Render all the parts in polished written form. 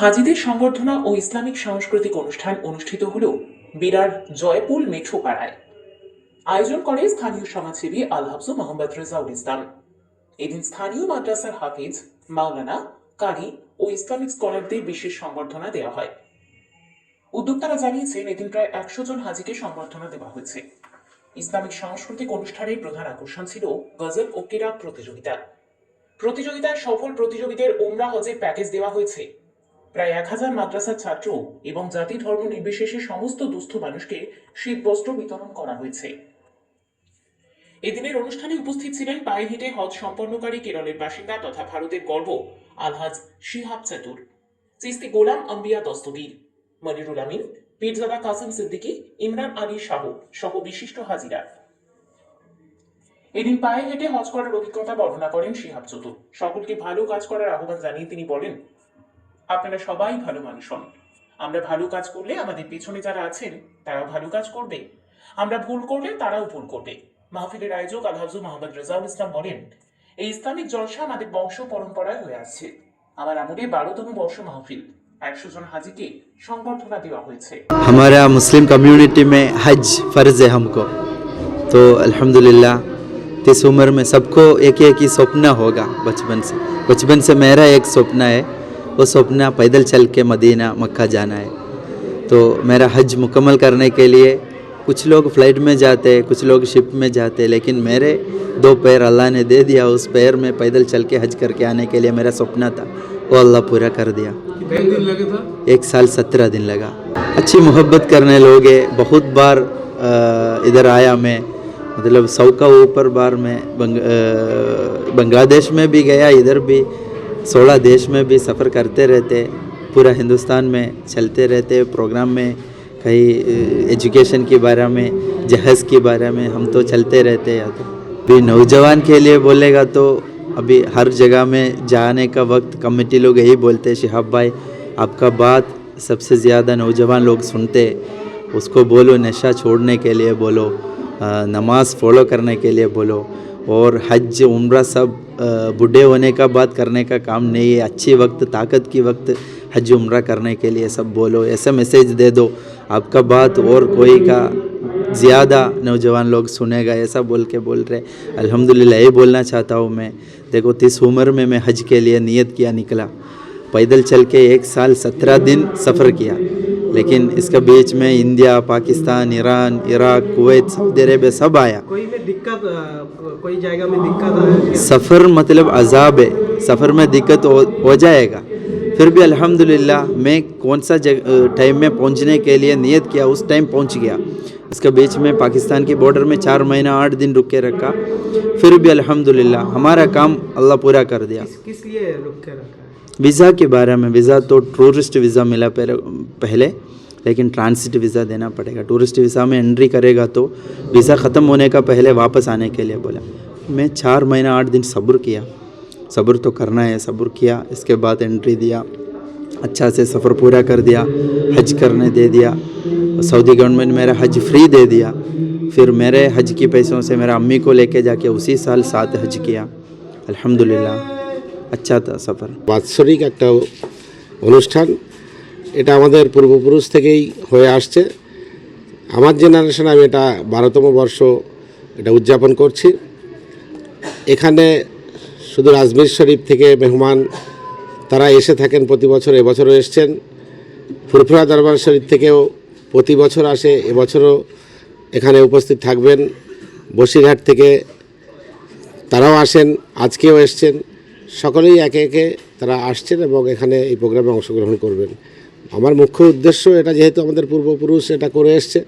হাজিদের সংবর্ধনা ও ইসলামিক সাংস্কৃতিক অনুষ্ঠান অনুষ্ঠিত হল বিরার জয়পুল মেঠো পাড়ায়। আয়োজন করে স্থানীয় সমাজসেবী আল হাফজু মোহাম্মদ রেজাউল ইসলাম। এদিন স্থানীয় মাদ্রাসার হাফিজ, মাওলানা, কারি ও ইসলামিক স্কলারদের বিশেষ সংবর্ধনা দেওয়া হয়। উদ্যোক্তারা জানিয়েছেন, এদিন প্রায় 100 জন হাজিকে সংবর্ধনা দেওয়া হয়েছে। ইসলামিক সাংস্কৃতিক অনুষ্ঠানের প্রধান আকর্ষণ ছিল গজল ও কিরাত প্রতিযোগিতা। প্রতিযোগিতায় সফল প্রতিযোগীদের উমরা হজের প্যাকেজ দেওয়া হয়েছে। প্রায় 1000 মাদ্রাসার ছাত্র এবং জাতি ধর্ম নির্বিশেষে সমস্ত দুস্থ মানুষকে শীত বস্ত্র বিতরণ করা হয়েছে। এদিনের অনুষ্ঠানে উপস্থিত ছিলেন পায়ে হেঁটে হজ সম্পন্নকারী কেরলের বাসিন্দা তথা ভারতের গর্ব আলহাজ শিহাব চাতুর, চিস্তি গোলাম আম্বিয়া দস্তগীর, মনিরুল আমিন, পীরজাদা কাসিম সিদ্দিকী, ইমরান আলী শাহ সহ বিশিষ্ট হাজিরা। এদিন পায়ে হেঁটে হজ করার অভিজ্ঞতা বর্ণনা করেন শিহাব চতুর। সকলকে ভালো কাজ করার আহ্বান জানিয়ে তিনি বলেন, আপনারা সবাই ভালো মানুষ হন। আমরা ভালো কাজ করলে আমাদের পিছনে যারা আছেন তারাও ভালো কাজ করবে, আমরা ভুল করলে তারাও ভুল করবে। মাহফিলের আয়োজক আল হাফজু মোহাম্মদ রেজাউল ইসলাম বলেন, এই ইসলামিক জলসা আমাদের বংশ পরম্পরায় হয়ে আসছে। আমার আমলে 12তম বর্ষ মাহফিল। 100 জন হাজিকে সংবর্ধনা দেওয়া হয়েছে। हमारा मुस्लिम कम्युनिटी में हज फ़र्ज़ है हमको, तो अल्हम्दुलिल्लाह इस उम्र में सबको एक एक ही सपना होगा। बचपन से मेरा एक सपना है, वो सपना पैदल चल के मदीना मक्का जाना है। तो मेरा हज मुकम्मल करने के लिए कुछ लोग फ़्लाइट में जाते, कुछ लोग शिप में जाते, लेकिन मेरे 2 पैर अल्लाह ने दे दिया। उस पैर में पैदल चल के हज करके आने के लिए मेरा सपना था, वो अल्लाह पूरा कर दिया। कितने दिन लगे था? 1 साल 17 दिन लगा। अच्छी मोहब्बत करने लोग हैं। बहुत बार इधर आया मैं, मतलब 100 का ऊपर बार मैं बांग्लादेश में भी गया, इधर भी 16 देश में भी सफ़र करते रहते, पूरा हिंदुस्तान में चलते रहते। प्रोग्राम में कहीं एजुकेशन के बारे में, जहाज़ के बारे में हम तो चलते रहते हैं। अभी नौजवान के लिए बोलेगा तो अभी हर जगह में जाने का वक्त कमेटी लोग यही बोलते हैं, शिहाब भाई आपका बात सबसे ज़्यादा नौजवान लोग सुनते, उसको बोलो नशा छोड़ने के लिए बोलो, नमाज फॉलो करने के लिए बोलो, और हज उम्रा सब बूढ़े होने का बात करने का काम नहीं है। अच्छी वक्त ताकत की वक्त हज उम्रा करने के लिए सब बोलो, ऐसा मैसेज दे दो। आपका बात और कोई का ज़्यादा नौजवान लोग सुनेगा, ऐसा बोल रहे। अल्हम्दुलिल्लाह ये बोलना चाहता हूँ मैं, देखो 30 उम्र में मैं हज के लिए नियत किया, निकला, पैदल चल के 1 साल 17 दिन सफ़र किया, लेकिन इसका बीच में India, Pakistan, Iran, Iraq, Kuwait, Saudi Arabia सब आया। कोई में दिक्कत, कोई जगह में दिक्कत आया? सफ़र मतलब अजाब है, सफ़र में दिक्कत हो जाएगा, फिर भी अल्हम्दुलिल्लाह मैं कौन सा टाइम में पहुंचने के लिए नियत किया उस टाइम पहुंच गया। इसके बीच में पाकिस्तान की बॉर्डर में 4 महीना 8 दिन रुक के रखा, फिर भी अल्हम्दुलिल्लाह हमारा काम अल्लाह पूरा कर दिया। किस लिए रुक के रखा है? वीज़ा के बारे में, वीज़ा तो टूरिस्ट वीज़ा मिला पहले, लेकिन ट्रांसिट वीज़ा देना पड़ेगा। टूरिस्ट वीज़ा में एंट्री करेगा तो वीज़ा ख़त्म होने का पहले वापस आने के लिए बोला। मैं 4 महीना 8 दिन सब्र किया, सब्र तो करना है, सब्र किया। इसके बाद एंट्री दिया, अच्छा से सफ़र पूरा कर दिया, हज करने दे दिया। सऊदी गवर्नमेंट मेरा हज फ्री दे दिया। फिर मेरे हज के पैसों से मेरा अम्मी को लेके जाके उसी साल 7 हज किया। अल्हम्दुलिल्लाह अच्छा था सफ़र। বাৎসরিক একটা অনুষ্ঠান, এটা আমাদের পূর্বপুরুষ থেকেই হয়ে আসছে। আমার জেনারেশন আমি এটা 12তম বর্ষ এটা উদযাপন করছি। এখানে শুধু আজমির শরীফ থেকে মেহমান তারা এসে থাকেন প্রতি বছর, এবছরও এসছেন। ফুরফুরা দরবার শরীফ থেকেও প্রতি বছর আসে, এবছরও এখানে উপস্থিত থাকবেন। বসিরহাট থেকে তারাও আসেন, আজকেও এসছেন। সকলেই একে একে তারা আসছেন এবং এখানে এই প্রোগ্রামে অংশগ্রহণ করবেন। আমার মুখ্য উদ্দেশ্য এটা, যেহেতু আমাদের পূর্বপুরুষ এটা করে এসছে,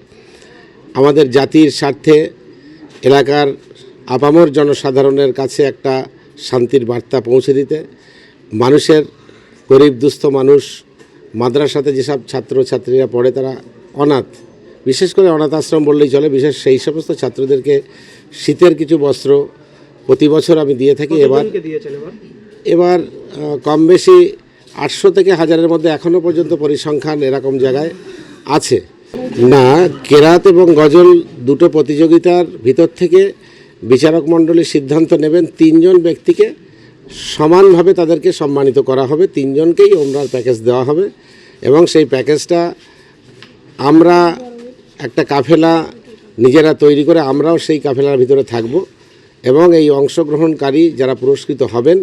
আমাদের জাতির স্বার্থে এলাকার আপামর জনসাধারণের কাছে একটা শান্তির বার্তা পৌঁছে দিতে। মানুষের, গরিব দুস্থ মানুষ, মাদ্রাসাতে যেসব ছাত্রছাত্রীরা পড়ে তারা অনাথ, বিশেষ করে অনাথ আশ্রম বললেই চলে, বিশেষ সেই সমস্ত ছাত্রদেরকে শীতের কিছু বস্ত্র প্রতি বছর আমি দিয়ে থাকি। এবার কম বেশি 800 থেকে 1000-এর মধ্যে এখনও পর্যন্ত পরিসংখ্যান এরকম জায়গায় আছে। না, কেরাত এবং গজল দুটো প্রতিযোগিতার ভিতর থেকে বিচারক মণ্ডলী সিদ্ধান্ত নেবেন 3 জন ব্যক্তিকে সমানভাবে তাদেরকে সম্মানিত করা হবে। 3 জনকেই ওমরার প্যাকেজ দেওয়া হবে এবং সেই প্যাকেজটা আমরা একটা কাফেলা নিজেরা তৈরি করে আমরাও সেই কাফেলার ভিতরে থাকব এবং এই অংশগ্রহণকারী যারা পুরস্কৃত হবেন,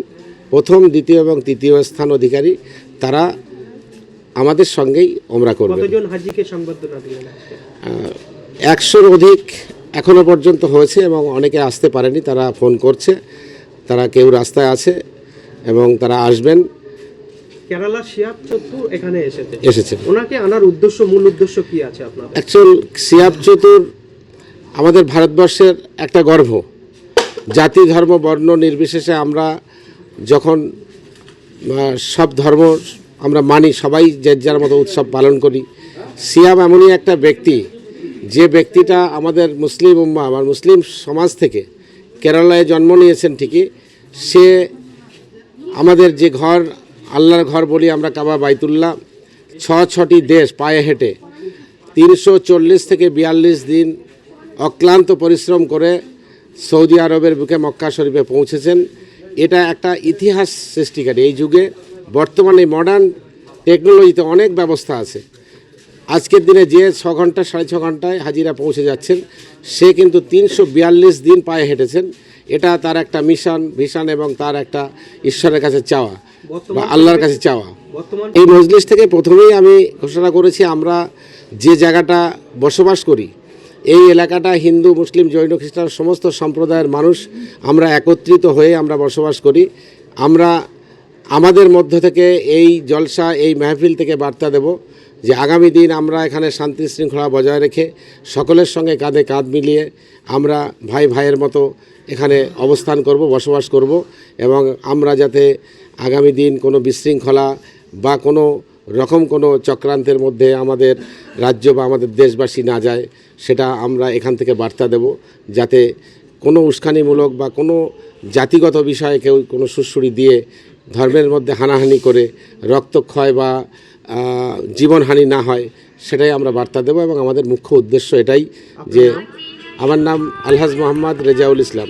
প্রথম, দ্বিতীয় এবং তৃতীয় স্থান অধিকারী, তারা আমাদের সঙ্গেই ওমরা করবে। কতজন হাজিকে সংবর্ধনা দিলেন? 100-র অধিক এখনো পর্যন্ত হয়েছে এবং অনেকে আসতে পারেনি, তারা ফোন করছে, তারা কেউ রাস্তায় আছে এবং তারা আসবেন। কেরালা শিয়াব চতুর এখানে এসেছে। ওনাকে আনার মূল উদ্দেশ্য কি আছে আপনাদের? অ্যাকচুয়াল শিয়াব চতুর আমাদের ভারতবর্ষের একটা গর্ব। জাতি, ধর্ম, বর্ণ নির্বিশেষে আমরা যখন সব ধর্ম আমরা মানি, সবাই যে যার মতো উৎসব পালন করি। শিয়াব এমনই একটা ব্যক্তি, যে ব্যক্তিটা আমাদের মুসলিম উম্মাহ বা মুসলিম সমাজ থেকে কেরালায় জন্ম নিয়েছেন ঠিকই, সে আমাদের যে ঘর, আল্লাহর ঘর বলি আমরা, কাবা বাইতুল্লাহ, 6টি দেশ পায়ে হেঁটে 340 থেকে 42 দিন অক্লান্ত পরিশ্রম করে সৌদি আরবের বুকে মক্কা শরীফে পৌঁছেছেন। এটা একটা ইতিহাস সৃষ্টিকারী। এই যুগে বর্তমানে মডার্ন টেকনোলজিতে অনেক ব্যবস্থা আছে। আজকের দিনে যে 6 ঘন্টা 6.5 ঘন্টায় হাজিরা পৌঁছে যাচ্ছেন, সে কিন্তু 342 দিন পায়ে হেঁটেছেন। এটা তার একটা ভিশন এবং তার একটা ঈশ্বরের কাছে চাওয়া বা আল্লাহর কাছে চাওয়া। এই মজলিস থেকে প্রথমেই আমি ঘোষণা করেছি, আমরা যে জায়গাটা বসবাস করি, এই এলাকাটা হিন্দু, মুসলিম, জৈন, খ্রিস্টান সমস্ত সম্প্রদায়ের মানুষ আমরা একত্রিত হয়ে আমরা বসবাস করি। আমরা আমাদের মধ্য থেকে এই জলসা, এই মাহফিল থেকে বার্তা দেব যে আগামী দিন আমরা এখানে শান্তি শৃঙ্খলা বজায় রেখে সকলের সঙ্গে কাঁধে কাঁধ মিলিয়ে আমরা ভাই ভাইয়ের মতো এখানে অবস্থান করব, বসবাস করব এবং আমরা যাতে আগামী দিন কোনো বিশৃঙ্খলা বা কোনো রকম কোনো চক্রান্তের মধ্যে আমাদের রাজ্য বা আমাদের দেশবাসী না যায়, সেটা আমরা এখান থেকে বার্তা দেব, যাতে কোনো উস্কানিমূলক বা কোনো জাতিগত বিষয়ে কেউ কোনো সুড়সুড়ি দিয়ে ধর্মের মধ্যে হানাহানি করে রক্তক্ষয় বা জীবনহানি না হয়, সেটাই আমরা বার্তা দেব। এবং আমাদের মুখ্য উদ্দেশ্য এটাই যে, আমার নাম আলহাজ মোহাম্মদ রেজাউল ইসলাম।